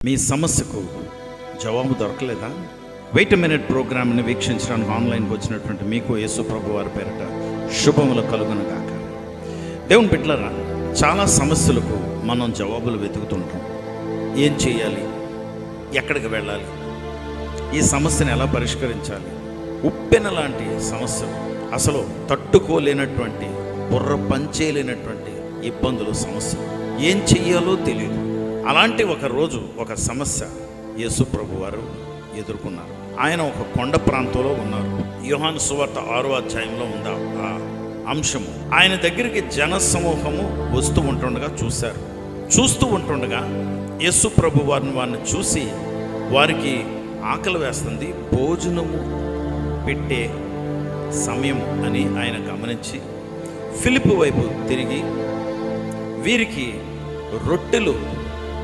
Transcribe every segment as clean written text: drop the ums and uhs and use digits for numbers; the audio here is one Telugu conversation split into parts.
మీ సమస్యకు జవాబు దొరకలేదా? వెయిట్ మినిట్ ప్రోగ్రామ్ని వీక్షించడానికి ఆన్లైన్కి వచ్చినటువంటి మీకు యేసు ప్రభు వారి పేరిట శుభములు కలుగును గాక. దేవుని బిడ్డలారా, చాలా సమస్యలకు మనం జవాబులు వెతుకుతుంటాం. ఏం చేయాలి, ఎక్కడికి వెళ్ళాలి, ఈ సమస్యను ఎలా పరిష్కరించాలి? ఉప్పెన లాంటి సమస్యలు, అసలు తట్టుకోలేనటువంటి, బుర్ర పంచేయలేనటువంటి ఇబ్బందులు, సమస్యలు, ఏం చెయ్యాలో తెలియదు. అలాంటి ఒక రోజు ఒక సమస్య యేసు ప్రభు వారు ఎదుర్కొన్నారు. ఆయన ఒక కొండ ప్రాంతంలో ఉన్నారు. యోహాను సువార్త 6వ అధ్యాయంలో ఉంది ఆ అంశము. ఆయన దగ్గరికి జన సమూహము వస్తూ ఉంటుండగా చూశారు. చూస్తూ ఉంటుండగా యేసు ప్రభు వారిని చూసి వారికి ఆకలి వేస్తుంది, భోజనము పెట్టే సమయం అని ఆయన గమనించి ఫిలిప్పు వైపు తిరిగి వీరికి రొట్టెలు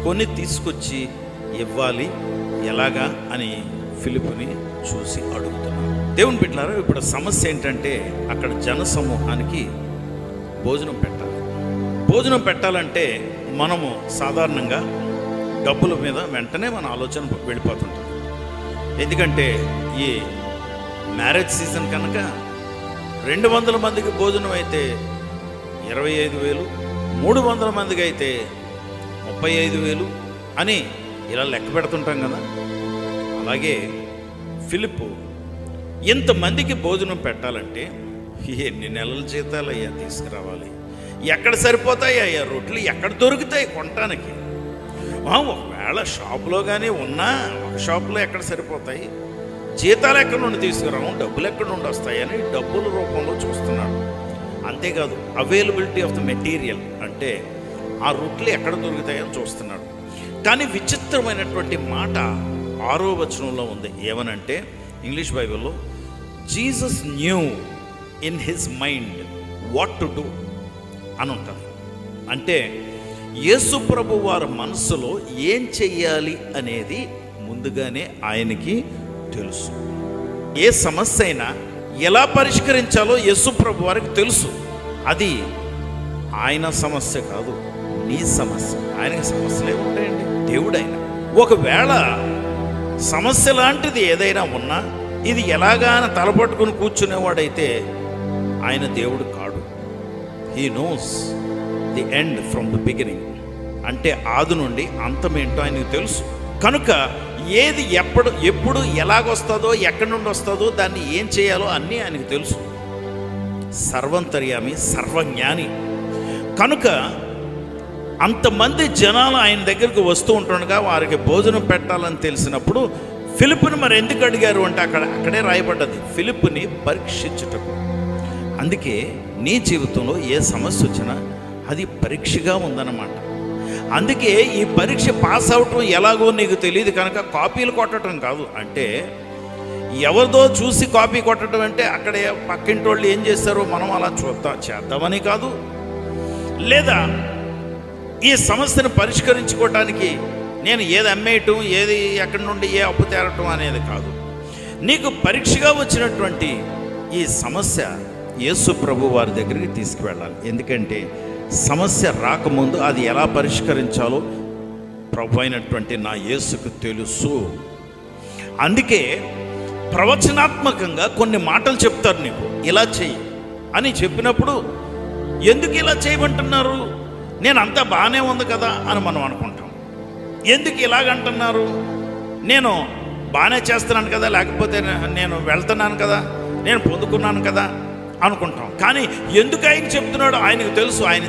కొని తీసుకొచ్చి ఇవ్వాలి, ఎలాగా అని ఫిలిప్పుని చూసి అడుగుతున్నారు. దేవుని బిడ్డలారా, ఇప్పుడు సమస్య ఏంటంటే అక్కడ జన సమూహానికి భోజనం పెట్టాలి. భోజనం పెట్టాలంటే మనము సాధారణంగా డబ్బుల మీద వెంటనే మన ఆలోచన వెళ్ళిపోతుంటాం. ఎందుకంటే ఈ మ్యారేజ్ సీజన్ కనుక 200 మందికి భోజనం అయితే 25,000, 300 మందికి అయితే 35,000 అని ఇలా లెక్క పెడుతుంటాం కదా. అలాగే ఫిలిప్పు ఇంతమందికి భోజనం పెట్టాలంటే ఎన్ని నెలల జీతాలు అయ్యా తీసుకురావాలి, ఎక్కడ సరిపోతాయి అయ్యా రొట్టెలు, ఎక్కడ దొరుకుతాయి కొనటానికి? ఒకవేళ షాపులో కానీ ఉన్నా ఒక షాపులో ఎక్కడ సరిపోతాయి, జీతాలు ఎక్కడి నుండి తీసుకురాము, డబ్బులు ఎక్కడి నుండి వస్తాయని డబ్బుల రూపంలో చూస్తున్నాడు. అంతేకాదు అవైలబిలిటీ ఆఫ్ ద మెటీరియల్, అంటే ఆ రొట్టెలు ఎక్కడ దొరుకుతాయని చూస్తున్నాడు. కానీ విచిత్రమైనటువంటి మాట 6వ వచనంలో ఉంది. ఏమనంటే ఇంగ్లీష్ బైబిల్లో Jesus new in his mind what to do అని ఉంటుంది. అంటే యేసు ప్రభు వారి మనసులో ఏం చెయ్యాలి అనేది ముందుగానే ఆయనకి తెలుసు. ఏ సమస్య అయినా ఎలా పరిష్కరించాలో యేసు ప్రభు వారికి తెలుసు. అది ఆయన సమస్య కాదు, నీ సమస్య. ఆయనకి సమస్యలే ఉంటాయండి, దేవుడు ఆయన. ఒకవేళ సమస్య లాంటిది ఏదైనా ఉన్నా ఇది ఎలాగా తలపట్టుకుని కూర్చునేవాడైతే ఆయన దేవుడు కాడు. He knows the end from the beginning, అంటే ఆది నుండి అంతమేంటో ఆయనకు తెలుసు. కనుక ఏది ఎప్పుడు ఎలాగొస్తుందో, ఎక్కడి నుండి వస్తుందో, దాన్ని ఏం చేయాలో అన్నీ ఆయనకు తెలుసు. సర్వంతర్యామి, సర్వజ్ఞాని. కనుక అంతమంది జనాలు ఆయన దగ్గరికి వస్తూ ఉంటుండగా వారికి భోజనం పెట్టాలని తెలిసినప్పుడు ఫిలిప్పుని మరి ఎందుకు అడిగారు అంటే అక్కడే రాయబడ్డది, ఫిలిప్పుని పరీక్షించుటకు. అందుకే నీ జీవితంలో ఏ సమస్య వచ్చినా అది పరీక్షగా ఉందన్నమాట. అందుకే ఈ పరీక్ష పాస్ అవటం ఎలాగో నీకు తెలియదు కనుక కాపీలు కొట్టడం కాదు. అంటే ఎవరిదో చూసి కాపీ కొట్టడం అంటే అక్కడ పక్కింటి వాళ్ళు ఏం చేస్తారో మనం అలా చేద్దామని కాదు. లేదా ఈ సమస్యను పరిష్కరించుకోవటానికి నేను ఏది అమ్మేయటం, ఏది ఎక్కడి నుండి ఏ అప్పు తేరటం అనేది కాదు. నీకు పరీక్షగా వచ్చినటువంటి ఈ సమస్య యేసు ప్రభు వారి దగ్గరికి తీసుకువెళ్ళాలి. ఎందుకంటే సమస్య రాకముందు అది ఎలా పరిష్కరించాలో ప్రభు అయినటువంటి నా యేసుకు తెలుసు. అందుకే ప్రవచనాత్మకంగా కొన్ని మాటలు చెప్తారు, నీకు ఇలా చెయ్యి అని చెప్పినప్పుడు ఎందుకు ఇలా చేయమంటున్నారు, నేను అంతా బాగానే ఉంది కదా అని మనం అనుకుంటాం. ఎందుకు ఇలాగంటున్నారు, నేను బాగానే చేస్తున్నాను కదా, లేకపోతే నేను వెళ్తున్నాను కదా, నేను పొందుకున్నాను కదా అనుకుంటాం. కానీ ఎందుకు ఆయన చెప్తున్నాడో ఆయనకు తెలుసు. ఆయన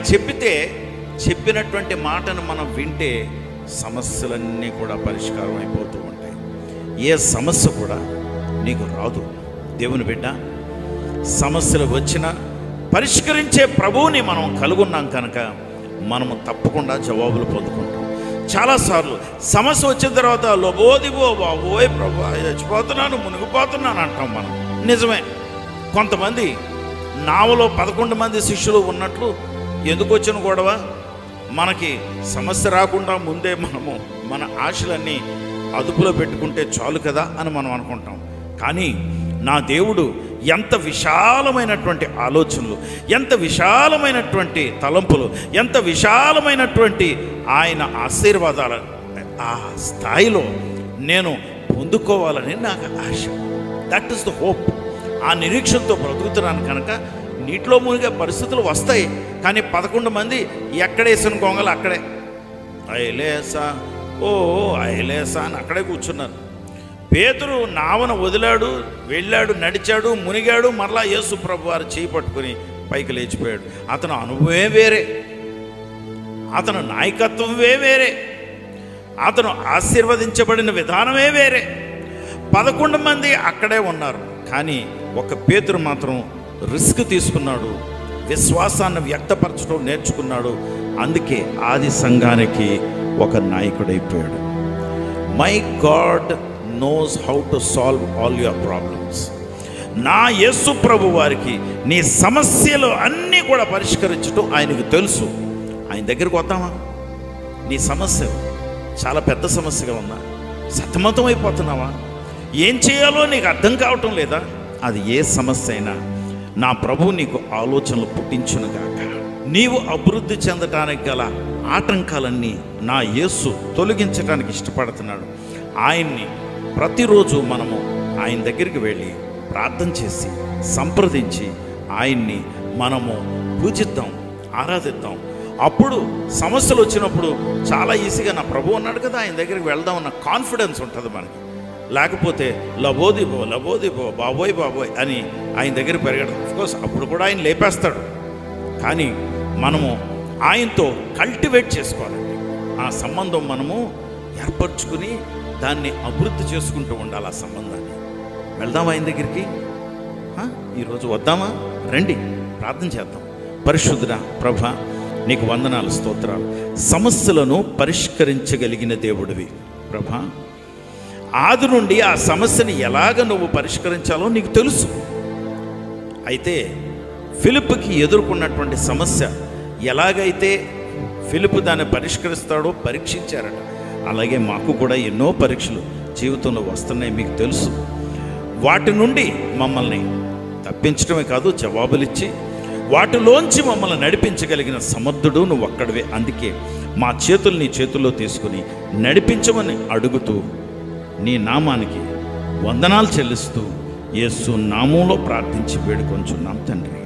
చెప్పినటువంటి మాటను మనం వింటే సమస్యలన్నీ కూడా పరిష్కారం అయిపోతూ ఉంటాయి. ఏ సమస్య కూడా నీకు రాదు. దేవుని బిడ్డ, సమస్యలు వచ్చినా పరిష్కరించే ప్రభువుని మనం కలుగున్నాం కనుక మనము తప్పకుండా జవాబులు పొందుకుంటాం. చాలాసార్లు సమస్య వచ్చిన తర్వాత లోబోదిగో బాబోయ్ ప్రభు చచ్చిపోతున్నాను, మునిగిపోతున్నాను అంటాం మనం. నిజమే, కొంతమంది నావలో 11 మంది శిష్యులు ఉన్నట్లు ఎందుకు వచ్చిన గొడవ, మనకి సమస్య రాకుండా ముందే మనము మన ఆశలన్నీ అదుపులో పెట్టుకుంటే చాలు కదా అని మనం అనుకుంటాం. కానీ నా దేవుడు ఎంత విశాలమైనటువంటి ఆలోచనలు, ఎంత విశాలమైనటువంటి తలంపులు, ఎంత విశాలమైనటువంటి ఆయన ఆశీర్వాదాలు ఆ స్థాయిలో నేను పొందుకోవాలని నాకు ఆశ. That is the hope. ఆ నిరీక్షణతో బ్రతుకుతున్నాను కనుక నీటిలో మునిగే పరిస్థితులు వస్తాయి. కానీ 11 మంది ఎక్కడేసిన గొంగలు అక్కడే ఐలేసా ఓ ఐలేసా అని అక్కడే కూర్చున్నారు. పేతురు నావన వదిలాడు, వెళ్ళాడు, నడిచాడు, మునిగాడు, మరలా యేసు ప్రభు వారు చేయి పట్టుకుని పైకి లేచిపోయాడు. అతను అనుభవమే వేరే, అతను నాయకత్వమే వేరే, అతను ఆశీర్వదించబడిన విధానమే వేరే. 11 మంది అక్కడే ఉన్నారు. కానీ ఒక పేతురు మాత్రం రిస్క్ తీసుకున్నాడు, విశ్వాసాన్ని వ్యక్తపరచడం నేర్చుకున్నాడు. అందుకే ఆది సంఘానికి ఒక నాయకుడైపోయాడు. My god knows how to solve all your problems. నా యేసు ప్రభు వారికి నీ సమస్యలు అన్నీ కూడా పరిష్కరించడం ఆయనకు తెలుసు. ఆయన దగ్గరికి వద్దామా? నీ సమస్య చాలా పెద్ద సమస్యగా ఉందా? సతమతం అయిపోతున్నావా? ఏం చేయాలో నీకు అర్థం కావటం లేదా? అది ఏ సమస్య అయినా నా ప్రభు నీకు ఆలోచనలు పుట్టించునుగాక. నీవు అభివృద్ధి చెందటానికి గల ఆటంకాలన్నీ నా యేసు తొలగించడానికి ఇష్టపడుతున్నాడు. ఆయన్ని ప్రతిరోజు మనము ఆయన దగ్గరికి వెళ్ళి ప్రార్థన చేసి సంప్రదించి ఆయన్ని మనము పూజిద్దాం, ఆరాధిద్దాం. అప్పుడు సమస్యలు వచ్చినప్పుడు చాలా ఈజీగా నా ప్రభు ఉన్నాడు కదా, ఆయన దగ్గరికి వెళ్దాం అన్న కాన్ఫిడెన్స్ ఉంటుంది మనకి. లేకపోతే లబోదిబో బాబోయ్ బాబోయ్ అని ఆయన దగ్గర పెరగడం. అఫ్కోర్స్ అప్పుడు కూడా ఆయన లేపేస్తాడు. కానీ మనము ఆయనతో కల్టివేట్ చేసుకోవాలండి. ఆ సంబంధం మనము ఏర్పరచుకుని దాన్ని అభివృద్ధి చేసుకుంటూ ఉండాలి. ఆ సంబంధాన్ని వెళ్దామా ఆయన దగ్గరికి? ఈరోజు వద్దామా? రండి ప్రార్థన చేద్దాం. పరిశుద్ధుడా ప్రభా, నీకు వందనాలు, స్తోత్రాలు. సమస్యలను పరిష్కరించగలిగిన దేవుడివి ప్రభా. ఆది నుండి ఆ సమస్యని ఎలాగ నువ్వు పరిష్కరించాలో నీకు తెలుసు. అయితే ఫిలిప్పుకి ఎదుర్కొన్నటువంటి సమస్య ఎలాగైతే ఫిలిప్పు దాన్ని పరిష్కరిస్తాడో పరీక్షించారట, అలాగే మాకు కూడా ఎన్నో పరీక్షలు జీవితంలో వస్తున్నాయి, మీకు తెలుసు. వాటి నుండి మమ్మల్ని తప్పించడమే కాదు, జవాబులిచ్చి వాటిలోంచి మమ్మల్ని నడిపించగలిగిన సమర్థుడు నువ్వు ఒక్కడివే. అందుకే మా చేతులు నీ చేతుల్లో తీసుకుని నడిపించమని అడుగుతూ నీ నామానికి వందనాలు చెల్లిస్తూ యేసు నామంలో ప్రార్థించి వేడుకొంచున్నాం తండ్రి.